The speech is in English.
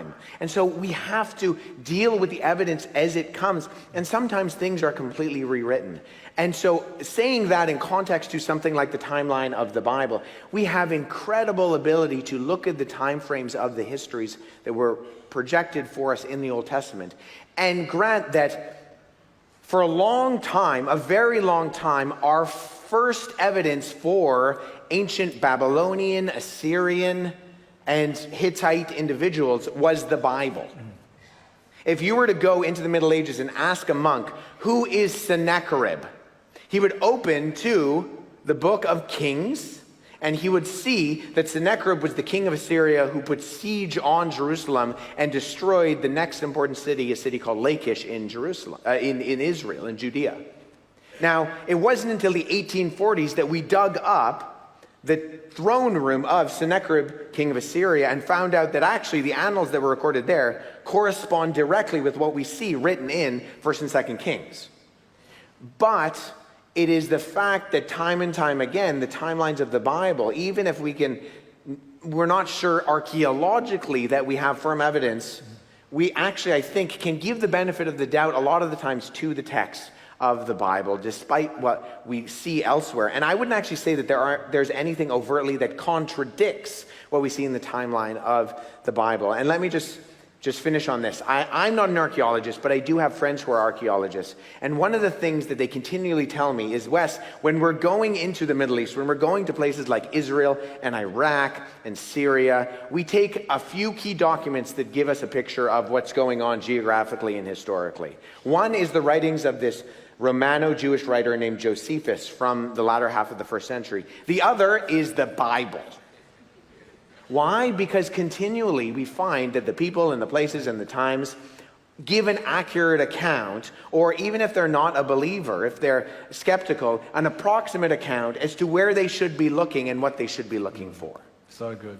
time. And so we have to deal with the evidence as it comes. And sometimes things are completely rewritten. And so saying that in context to something like the timeline of the Bible, we have incredible ability to look at the time frames of the histories that were projected for us in the Old Testament and grant that for a long time, a very long time, our first evidence for ancient Babylonian, Assyrian, and Hittite individuals was the Bible. If you were to go into the Middle Ages and ask a monk, who is Sennacherib? He would open to the book of Kings, and he would see that Sennacherib was the king of Assyria who put siege on Jerusalem and destroyed the next important city, a city called Lachish in Jerusalem, in Israel, in Judea. Now, it wasn't until the 1840s that we dug up the throne room of Sennacherib, king of Assyria, and found out that actually the annals that were recorded there correspond directly with what we see written in 1st and 2nd Kings. But it is the fact that time and time again, the timelines of the Bible, even if we're not sure archaeologically that we have firm evidence, we actually, I think, can give the benefit of the doubt a lot of the times to the text of the Bible, despite what we see elsewhere. And I wouldn't actually say that there's anything overtly that contradicts what we see in the timeline of the Bible. And let me just finish on this. I'm not an archaeologist, but I do have friends who are archaeologists. And one of the things that they continually tell me is, Wes, when we're going into the Middle East, when we're going to places like Israel and Iraq and Syria, we take a few key documents that give us a picture of what's going on geographically and historically. One is the writings of this Romano-Jewish writer named Josephus from the latter half of the 1st century. The other is the Bible. Why? Because continually we find that the people and the places and the times give an accurate account, or even if they're not a believer, if they're skeptical, an approximate account as to where they should be looking and what they should be looking for. So good.